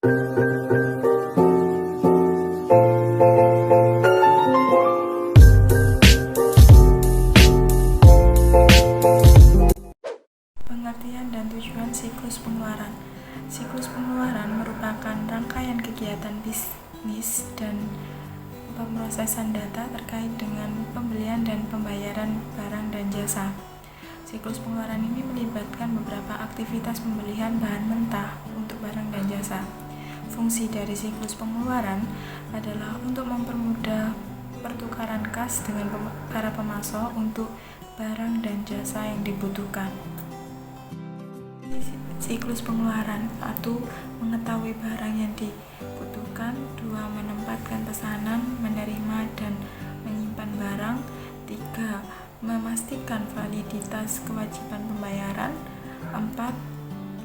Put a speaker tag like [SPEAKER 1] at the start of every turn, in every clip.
[SPEAKER 1] Pengertian dan tujuan siklus pengeluaran. Siklus pengeluaran merupakan rangkaian kegiatan bisnis dan pemrosesan data terkait dengan pembelian dan pembayaran barang dan jasa. Siklus pengeluaran ini melibatkan beberapa aktivitas pembelian bahan mentah untuk barang dan jasa. Fungsi dari siklus pengeluaran adalah untuk mempermudah pertukaran kas dengan para pemasok untuk barang dan jasa yang dibutuhkan. Siklus pengeluaran: 1. Mengetahui barang yang dibutuhkan. 2. Menempatkan pesanan, menerima dan menyimpan barang. 3. Memastikan validitas kewajiban pembayaran. 4.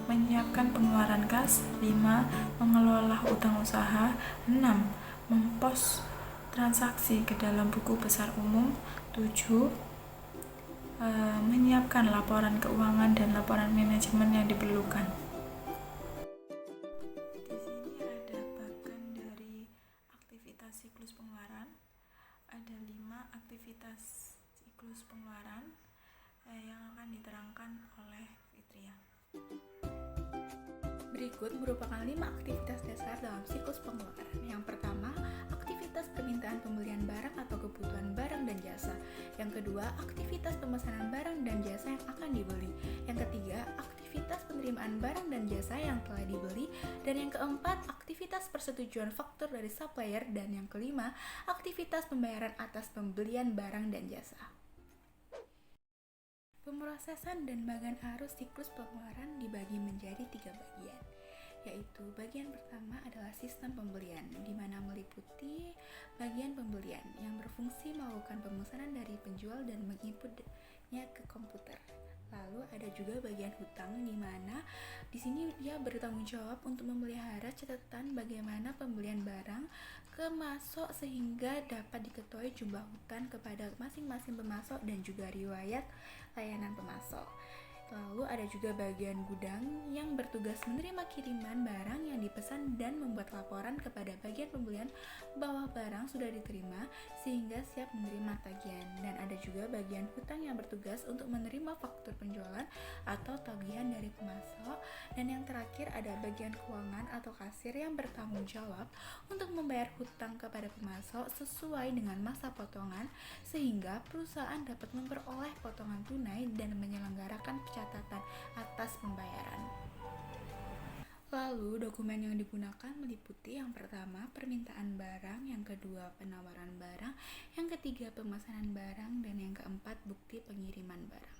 [SPEAKER 1] Menyiapkan pengeluaran kas. 5. Mengelola utang usaha. 6. Mempos transaksi ke dalam buku besar umum. 7. Menyiapkan laporan keuangan dan laporan manajemen yang diperlukan. Di sini ada bagan dari aktivitas siklus pengeluaran. Ada 5 aktivitas siklus pengeluaran yang akan diterangkan oleh Fitria.
[SPEAKER 2] Berikut merupakan 5 aktivitas dasar dalam siklus pengeluaran. Yang pertama, aktivitas permintaan pembelian barang atau kebutuhan barang dan jasa. Yang kedua, aktivitas pemesanan barang dan jasa yang akan dibeli. Yang ketiga, aktivitas penerimaan barang dan jasa yang telah dibeli. Dan yang keempat, aktivitas persetujuan faktur dari supplier. Dan yang kelima, aktivitas pembayaran atas pembelian barang dan jasa. Pemrosesan dan bagian arus siklus pengeluaran dibagi menjadi 3 bagian, yaitu bagian pertama adalah sistem pembelian, di mana meliputi bagian pembelian yang berfungsi melakukan pemesanan dari penjual dan menginputnya ke komputer. Lalu ada juga bagian hutang, di mana di sini dia bertanggung jawab untuk memelihara catatan bagaimana pembelian barang ke masok sehingga dapat diketahui jumlah hutang kepada masing-masing pemasok dan juga riwayat layanan pemasok. Lalu ada juga bagian gudang yang bertugas menerima kiriman barang yang dipesan dan membuat laporan kepada bagian pembelian bahwa barang sudah diterima sehingga siap menerima tagihan. Dan ada juga bagian hutang yang bertugas untuk menerima faktur penjualan atau tagihan dari pemasok. Dan yang terakhir ada bagian keuangan atau kasir yang bertanggung jawab untuk membayar hutang kepada pemasok sesuai dengan masa potongan sehingga perusahaan dapat memperoleh potongan tunai dan menyelenggarakan catatan atas pembayaran. Lalu dokumen yang digunakan meliputi yang pertama permintaan barang, yang kedua penawaran barang, yang ketiga pemesanan barang, dan yang keempat bukti pengiriman barang.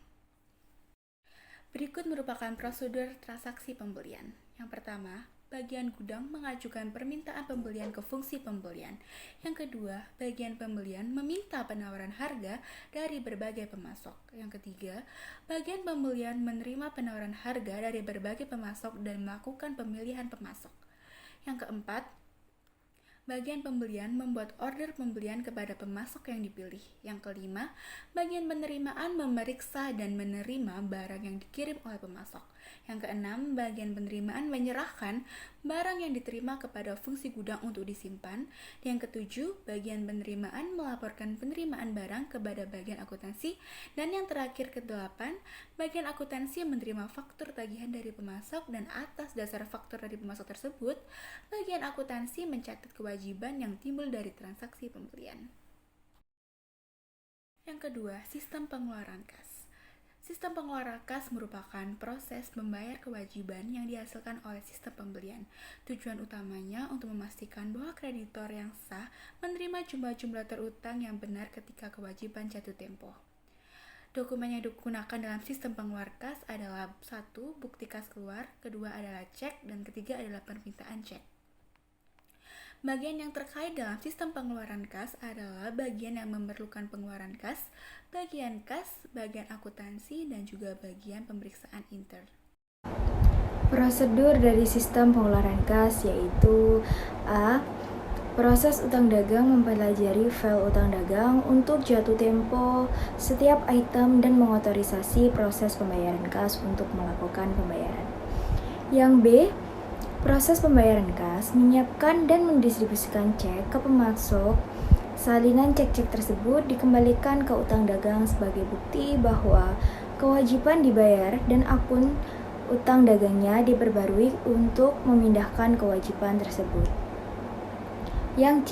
[SPEAKER 2] Berikut merupakan prosedur transaksi pembelian. Yang pertama, bagian gudang mengajukan permintaan pembelian ke fungsi pembelian. Yang kedua, bagian pembelian meminta penawaran harga dari berbagai pemasok. Yang ketiga, bagian pembelian menerima penawaran harga dari berbagai pemasok dan melakukan pemilihan pemasok. Yang keempat, bagian pembelian membuat order pembelian kepada pemasok yang dipilih. Yang kelima, bagian penerimaan memeriksa dan menerima barang yang dikirim oleh pemasok. Yang keenam, bagian penerimaan menyerahkan barang yang diterima kepada fungsi gudang untuk disimpan. Yang ketujuh, bagian penerimaan melaporkan penerimaan barang kepada bagian akuntansi. Dan yang terakhir kedelapan, bagian akuntansi menerima faktur tagihan dari pemasok dan atas dasar faktur dari pemasok tersebut, bagian akuntansi mencatat kewajiban yang timbul dari transaksi pembelian. Yang kedua, sistem pengeluaran kas. Sistem pengeluaran kas merupakan proses membayar kewajiban yang dihasilkan oleh sistem pembelian. Tujuan utamanya untuk memastikan bahwa kreditor yang sah menerima jumlah-jumlah terutang yang benar ketika kewajiban jatuh tempo. Dokumen yang digunakan dalam sistem pengeluaran kas adalah 1. Bukti kas keluar, kedua adalah cek, dan ketiga adalah permintaan cek. Bagian yang terkait dalam sistem pengeluaran kas adalah bagian yang memerlukan pengeluaran kas, bagian kas, bagian akuntansi, dan juga bagian pemeriksaan intern.
[SPEAKER 3] Prosedur dari sistem pengeluaran kas yaitu A. Proses utang dagang mempelajari file utang dagang untuk jatuh tempo setiap item dan mengotorisasi proses pembayaran kas untuk melakukan pembayaran. Yang B. Proses pembayaran kas menyiapkan dan mendistribusikan cek ke pemasok. Salinan cek-cek tersebut dikembalikan ke utang dagang sebagai bukti bahwa kewajiban dibayar dan akun utang dagangnya diperbarui untuk memindahkan kewajiban tersebut. Yang C,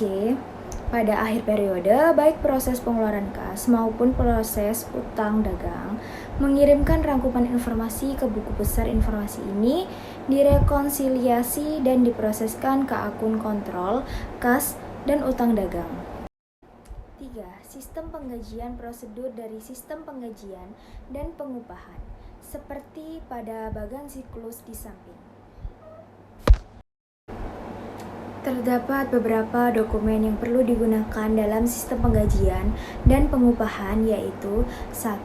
[SPEAKER 3] pada akhir periode, baik proses pengeluaran kas maupun proses utang dagang mengirimkan rangkuman informasi ke buku besar informasi ini, direkonsiliasi dan diproseskan ke akun kontrol kas dan utang dagang. 3. Sistem penggajian prosedur dari sistem penggajian dan pengupahan, seperti pada bagan siklus di samping. Terdapat beberapa dokumen yang perlu digunakan dalam sistem penggajian dan pengupahan, yaitu 1.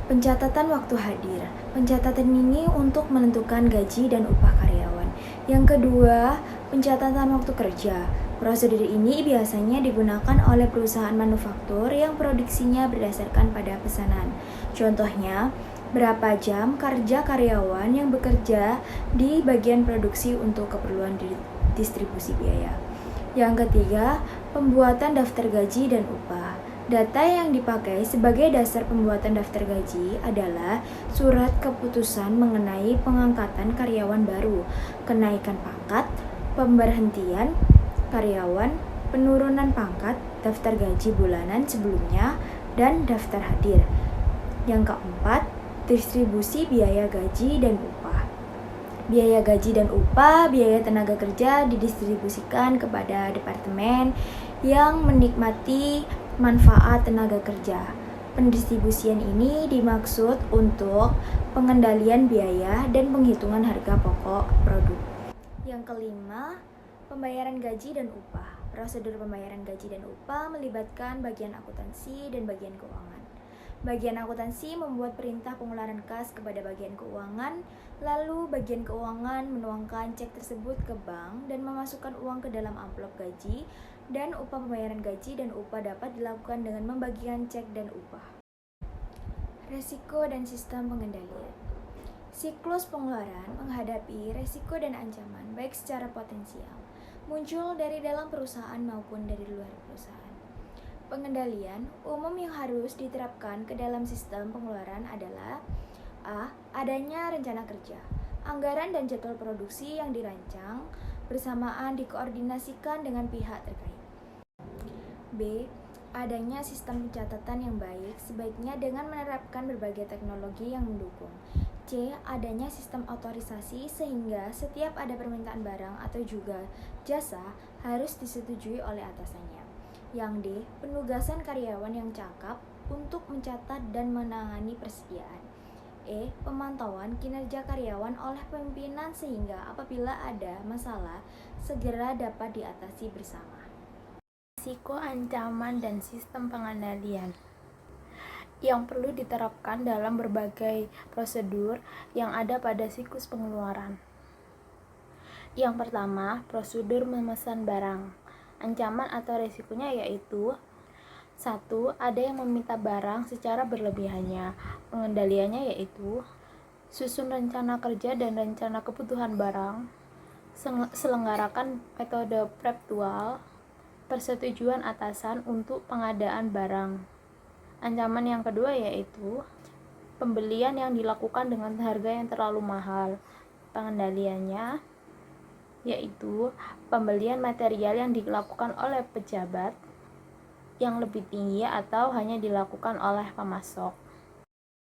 [SPEAKER 3] Pencatatan waktu hadir. Pencatatan ini untuk menentukan gaji dan upah karyawan. Yang kedua, pencatatan waktu kerja. Prosedur ini biasanya digunakan oleh perusahaan manufaktur yang produksinya berdasarkan pada pesanan. Contohnya, berapa jam kerja karyawan yang bekerja di bagian produksi untuk keperluan distribusi biaya. Yang ketiga, pembuatan daftar gaji dan upah. Data yang dipakai sebagai dasar pembuatan daftar gaji adalah surat keputusan mengenai pengangkatan karyawan baru, kenaikan pangkat, pemberhentian karyawan, penurunan pangkat, daftar gaji bulanan sebelumnya, dan daftar hadir. Yang keempat, distribusi biaya gaji dan upah. Biaya gaji dan upah, biaya tenaga kerja didistribusikan kepada departemen yang menikmati manfaat tenaga kerja. Pendistribusian ini dimaksud untuk pengendalian biaya dan penghitungan harga pokok produk. Yang kelima, pembayaran gaji dan upah. Prosedur pembayaran gaji dan upah melibatkan bagian akuntansi dan bagian keuangan. Bagian akuntansi membuat perintah pengeluaran kas kepada bagian keuangan, lalu bagian keuangan menuangkan cek tersebut ke bank dan memasukkan uang ke dalam amplop gaji, dan upah pembayaran gaji dan upah dapat dilakukan dengan membagikan cek dan upah. Resiko dan sistem pengendalian. Siklus pengeluaran menghadapi resiko dan ancaman baik secara potensial, muncul dari dalam perusahaan maupun dari luar perusahaan. Pengendalian umum yang harus diterapkan ke dalam sistem pengeluaran adalah A. Adanya rencana kerja. Anggaran dan jadwal produksi yang dirancang bersamaan dikoordinasikan dengan pihak terkait. B. Adanya sistem pencatatan yang baik, sebaiknya dengan menerapkan berbagai teknologi yang mendukung. C. Adanya sistem otorisasi sehingga setiap ada permintaan barang atau juga jasa harus disetujui oleh atasannya. Yang D. Penugasan karyawan yang cakap untuk mencatat dan menangani persediaan. E. Pemantauan kinerja karyawan oleh pimpinan sehingga apabila ada masalah segera dapat diatasi bersama.
[SPEAKER 2] Risiko, ancaman, dan sistem pengendalian yang perlu diterapkan dalam berbagai prosedur yang ada pada siklus pengeluaran. Yang pertama, prosedur memesan barang. Ancaman atau risikonya yaitu 1. Ada yang meminta barang secara berlebihannya. Pengendaliannya yaitu susun rencana kerja dan rencana kebutuhan barang, selenggarakan metode preptual, persetujuan atasan untuk pengadaan barang. Ancaman yang kedua yaitu pembelian yang dilakukan dengan harga yang terlalu mahal. Pengendaliannya yaitu pembelian material yang dilakukan oleh pejabat yang lebih tinggi atau hanya dilakukan oleh pemasok.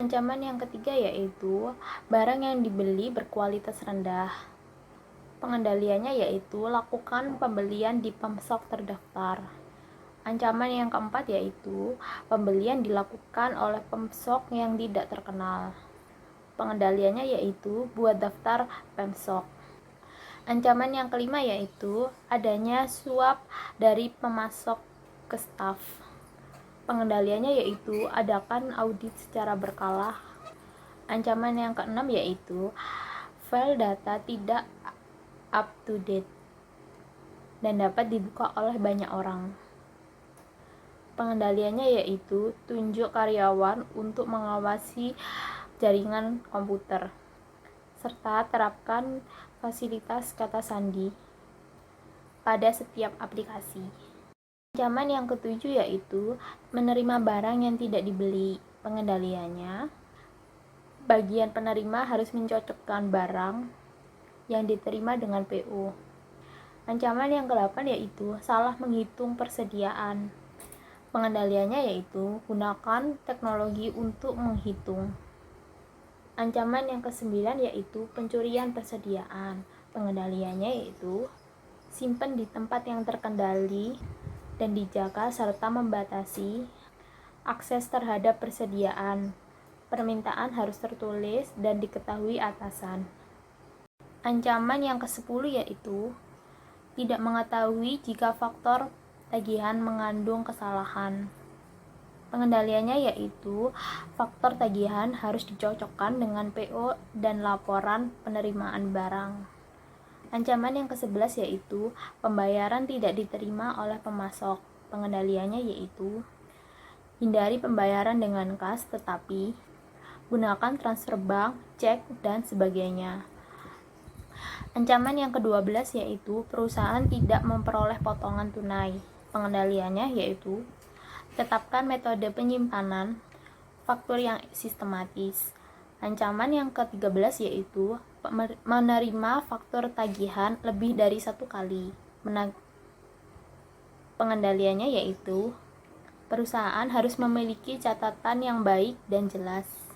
[SPEAKER 2] Ancaman yang ketiga yaitu barang yang dibeli berkualitas rendah. Pengendaliannya yaitu lakukan pembelian di pemasok terdaftar. Ancaman yang keempat yaitu pembelian dilakukan oleh pemasok yang tidak terkenal. Pengendaliannya yaitu buat daftar pemasok. Ancaman yang kelima yaitu adanya suap dari pemasok ke staf. Pengendaliannya yaitu adakan audit secara berkala. Ancaman yang keenam yaitu file data tidak up to date dan dapat dibuka oleh banyak orang. Pengendaliannya yaitu tunjuk karyawan untuk mengawasi jaringan komputer.
[SPEAKER 4] serta terapkan fasilitas kata sandi pada setiap aplikasi. Ancaman yang ketujuh yaitu menerima barang yang tidak dibeli. Pengendaliannya, bagian penerima harus mencocokkan barang yang diterima dengan PO. Ancaman yang ke-8 yaitu salah menghitung persediaan. Pengendaliannya yaitu gunakan teknologi untuk menghitung. Ancaman yang ke-9 yaitu pencurian persediaan. Pengendaliannya yaitu simpan di tempat yang terkendali dan dijaga serta membatasi akses terhadap persediaan. Permintaan harus tertulis dan diketahui atasan. Ancaman yang ke-10 yaitu tidak mengetahui jika faktor tagihan mengandung kesalahan. Pengendaliannya yaitu faktor tagihan harus dicocokkan dengan PO dan laporan penerimaan barang. Ancaman yang ke-11 yaitu pembayaran tidak diterima oleh pemasok. Pengendaliannya yaitu hindari pembayaran dengan kas tetapi gunakan transfer bank, cek, dan sebagainya. Ancaman yang ke-12 yaitu perusahaan tidak memperoleh potongan tunai. Pengendaliannya yaitu tetapkan metode penyimpanan faktur yang sistematis. Ancaman yang ke-13 yaitu menerima faktur tagihan lebih dari 1 kali. Pengendaliannya yaitu perusahaan harus memiliki catatan yang baik dan jelas.